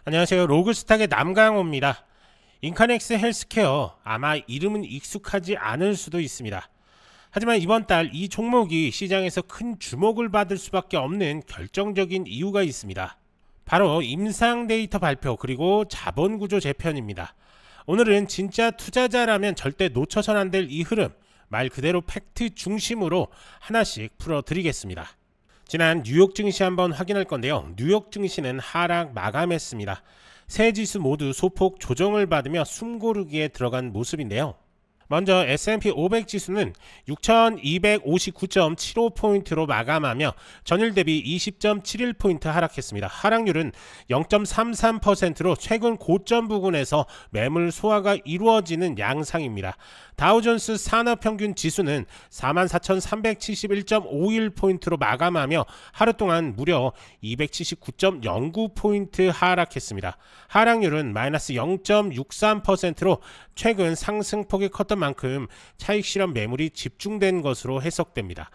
안녕하세요. 로그스탁의 남강호입니다. 인카넥스 헬스케어, 아마 이름은 익숙하지 않을 수도 있습니다. 하지만 이번 달 이 종목이 시장에서 큰 주목을 받을 수밖에 없는 결정적인 이유가 있습니다. 바로 임상 데이터 발표 그리고 자본구조 재편입니다. 오늘은 진짜 투자자라면 절대 놓쳐선 안 될 이 흐름, 말 그대로 팩트 중심으로 하나씩 풀어드리겠습니다. 지난 뉴욕 증시 한번 확인할 건데요. 뉴욕 증시는 하락 마감했습니다. 세 지수 모두 소폭 조정을 받으며 숨고르기에 들어간 모습인데요. 먼저 S&P 500 지수는 6259.75포인트로 마감하며 전일 대비 20.71포인트 하락했습니다. 하락률은 0.33%로 최근 고점 부근에서 매물 소화가 이루어지는 양상입니다. 다우존스 산업평균 지수는 44,371.51포인트로 마감하며 하루 동안 무려 279.09포인트 하락했습니다. 하락률은 마이너스 0.63%로 최근 상승폭이 컸던 만큼 차익 실현 매물이 집중된 것으로 해석됩니다.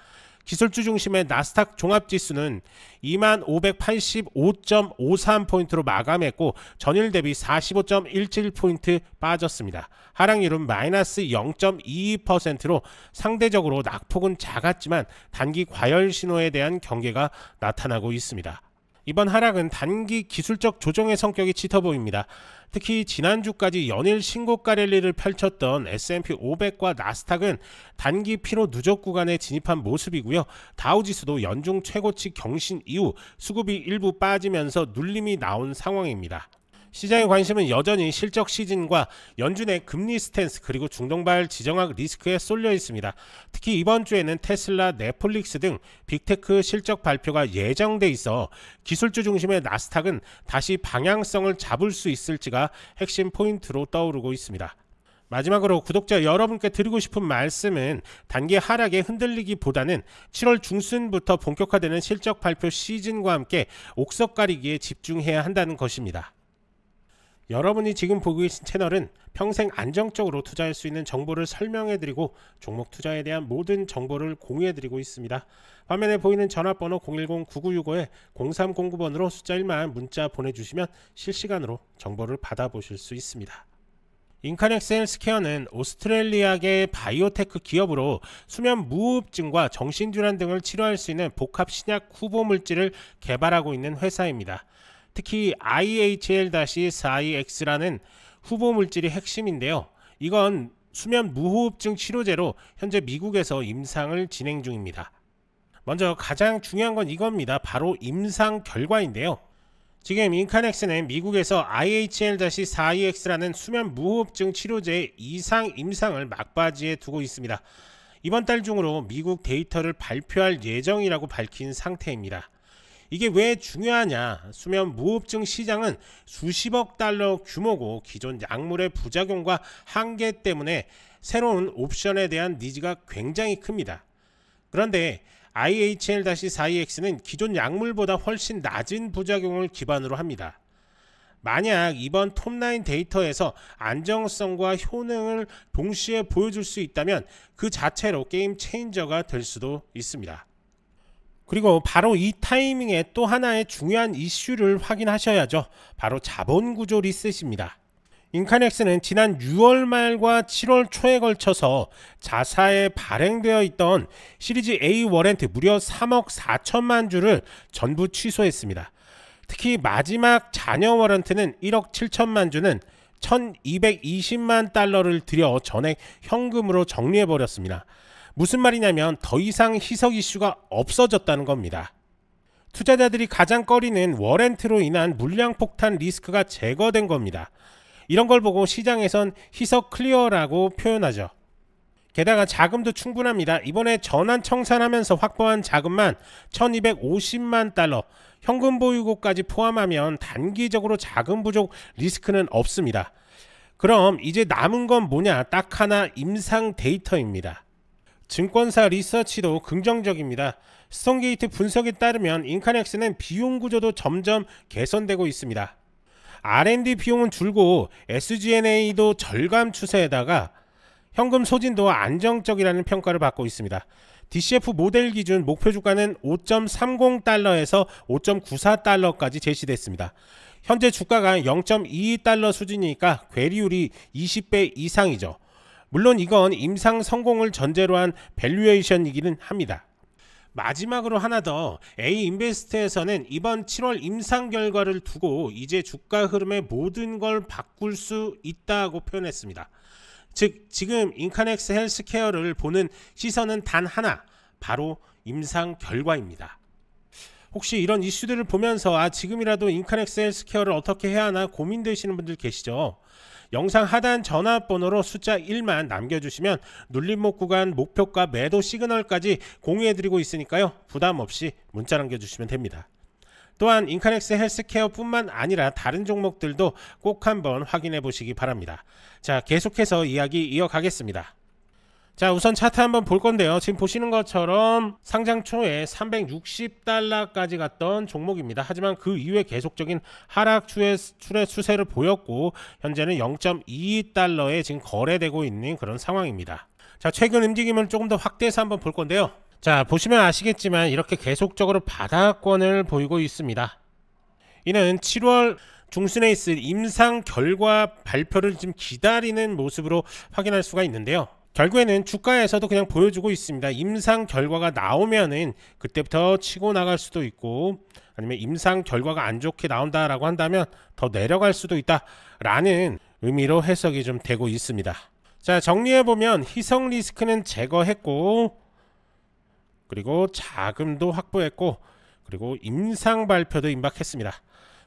기술주 중심의 나스닥 종합지수는 2585.53포인트로 마감했고 전일 대비 45.17포인트 빠졌습니다. 하락률은 마이너스 0.22%로 상대적으로 낙폭은 작았지만 단기 과열 신호에 대한 경계가 나타나고 있습니다. 이번 하락은 단기 기술적 조정의 성격이 짙어 보입니다. 특히 지난주까지 연일 신고가 랠리를 펼쳤던 S&P 500과 나스닥은 단기 피로 누적 구간에 진입한 모습이고요. 다우지수도 연중 최고치 경신 이후 수급이 일부 빠지면서 눌림이 나온 상황입니다. 시장의 관심은 여전히 실적 시즌과 연준의 금리 스탠스 그리고 중동발 지정학 리스크에 쏠려 있습니다. 특히 이번 주에는 테슬라, 넷플릭스 등 빅테크 실적 발표가 예정돼 있어 기술주 중심의 나스닥은 다시 방향성을 잡을 수 있을지가 핵심 포인트로 떠오르고 있습니다. 마지막으로 구독자 여러분께 드리고 싶은 말씀은 단기 하락에 흔들리기보다는 7월 중순부터 본격화되는 실적 발표 시즌과 함께 옥석 가리기에 집중해야 한다는 것입니다. 여러분이 지금 보고 계신 채널은 평생 안정적으로 투자할 수 있는 정보를 설명해드리고 종목 투자에 대한 모든 정보를 공유해드리고 있습니다. 화면에 보이는 전화번호 010-9965-0309번으로 숫자 1만 문자 보내주시면 실시간으로 정보를 받아보실 수 있습니다. 인카넥스 헬스케어는 오스트레리아계 바이오테크 기업으로 수면 무호흡증과 정신질환 등을 치료할 수 있는 복합 신약 후보 물질을 개발하고 있는 회사입니다. 특히 IHL-4EX라는 후보 물질이 핵심인데요. 이건 수면 무호흡증 치료제로 현재 미국에서 임상을 진행 중입니다. 먼저 가장 중요한 건 이겁니다. 바로 임상 결과인데요. 지금 인카넥스는 미국에서 IHL-4EX라는 수면 무호흡증 치료제의 이상 임상을 막바지에 두고 있습니다. 이번 달 중으로 미국 데이터를 발표할 예정이라고 밝힌 상태입니다. 이게 왜 중요하냐? 수면 무호흡증 시장은 수십억 달러 규모고 기존 약물의 부작용과 한계 때문에 새로운 옵션에 대한 니즈가 굉장히 큽니다. 그런데 IHL-4EX는 기존 약물보다 훨씬 낮은 부작용을 기반으로 합니다. 만약 이번 톱라인 데이터에서 안정성과 효능을 동시에 보여줄 수 있다면 그 자체로 게임 체인저가 될 수도 있습니다. 그리고 바로 이 타이밍에 또 하나의 중요한 이슈를 확인하셔야죠. 바로 자본구조 리셋입니다. 인카넥스는 지난 6월 말과 7월 초에 걸쳐서 자사에 발행되어 있던 시리즈 A 워런트 무려 3억 4천만 주를 전부 취소했습니다. 특히 마지막 잔여 워런트는 1억 7천만 주는 1220만 달러를 들여 전액 현금으로 정리해버렸습니다. 무슨 말이냐면 더 이상 희석 이슈가 없어졌다는 겁니다. 투자자들이 가장 꺼리는 워런트로 인한 물량 폭탄 리스크가 제거된 겁니다. 이런 걸 보고 시장에선 희석 클리어라고 표현하죠. 게다가 자금도 충분합니다. 이번에 전환 청산하면서 확보한 자금만 1250만 달러, 현금 보유고까지 포함하면 단기적으로 자금 부족 리스크는 없습니다. 그럼 이제 남은 건 뭐냐? 딱 하나, 임상 데이터입니다. 증권사 리서치도 긍정적입니다. 스톤게이트 분석에 따르면 인카넥스는 비용 구조도 점점 개선되고 있습니다. R&D 비용은 줄고 SG&A도 절감 추세에다가 현금 소진도 안정적이라는 평가를 받고 있습니다. DCF 모델 기준 목표 주가는 5.30달러에서 5.94달러까지 제시됐습니다. 현재 주가가 0.22달러 수준이니까 괴리율이 20배 이상이죠. 물론 이건 임상 성공을 전제로 한 밸류에이션이기는 합니다. 마지막으로 하나 더, A인베스트에서는 이번 7월 임상 결과를 두고 이제 주가 흐름의 모든 걸 바꿀 수 있다고 표현했습니다. 즉 지금 인카넥스 헬스케어를 보는 시선은 단 하나, 바로 임상 결과입니다. 혹시 이런 이슈들을 보면서 지금이라도 인카넥스 헬스케어를 어떻게 해야 하나 고민되시는 분들 계시죠? 영상 하단 전화번호로 숫자 1만 남겨주시면 눌림목 구간 목표가 매도 시그널까지 공유해드리고 있으니까요, 부담 없이 문자 남겨주시면 됩니다. 또한 인카넥스 헬스케어 뿐만 아니라 다른 종목들도 꼭 한번 확인해 보시기 바랍니다. 자, 계속해서 이야기 이어가겠습니다. 자, 우선 차트 한번 볼 건데요. 지금 보시는 것처럼 상장 초에 360달러까지 갔던 종목입니다. 하지만 그 이후에 계속적인 하락 추세를 보였고 현재는 0.22달러에 지금 거래되고 있는 그런 상황입니다. 자, 최근 움직임을 조금 더 확대해서 한번 볼 건데요. 자, 보시면 아시겠지만 이렇게 계속적으로 바닥권을 보이고 있습니다. 이는 7월 중순에 있을 임상 결과 발표를 지금 기다리는 모습으로 확인할 수가 있는데요. 결국에는 주가에서도 그냥 보여주고 있습니다. 임상 결과가 나오면은 그때부터 치고 나갈 수도 있고, 아니면 임상 결과가 안 좋게 나온다라고 한다면 더 내려갈 수도 있다 라는 의미로 해석이 좀 되고 있습니다. 자, 정리해보면 희석 리스크는 제거했고, 그리고 자금도 확보했고, 그리고 임상 발표도 임박했습니다.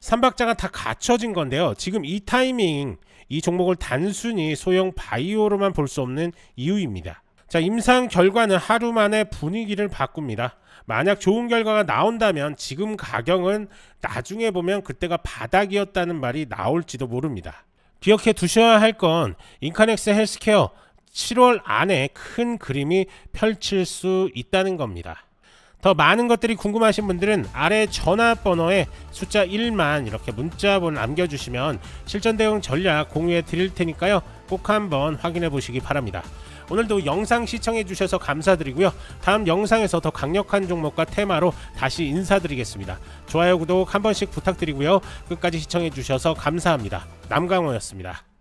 3박자가 다 갖춰진 건데요. 지금 이 타이밍, 이 종목을 단순히 소형 바이오로만 볼 수 없는 이유입니다. 자, 임상 결과는 하루 만에 분위기를 바꿉니다. 만약 좋은 결과가 나온다면 지금 가격은 나중에 보면 그때가 바닥이었다는 말이 나올지도 모릅니다. 기억해 두셔야 할 건 인카넥스 헬스케어 7월 안에 큰 그림이 펼칠 수 있다는 겁니다. 더 많은 것들이 궁금하신 분들은 아래 전화번호에 숫자 1만 이렇게 문자번호 남겨주시면 실전 대응 전략 공유해 드릴 테니까요, 꼭 한번 확인해 보시기 바랍니다. 오늘도 영상 시청해 주셔서 감사드리고요. 다음 영상에서 더 강력한 종목과 테마로 다시 인사드리겠습니다. 좋아요, 구독 한 번씩 부탁드리고요. 끝까지 시청해 주셔서 감사합니다. 남강호였습니다.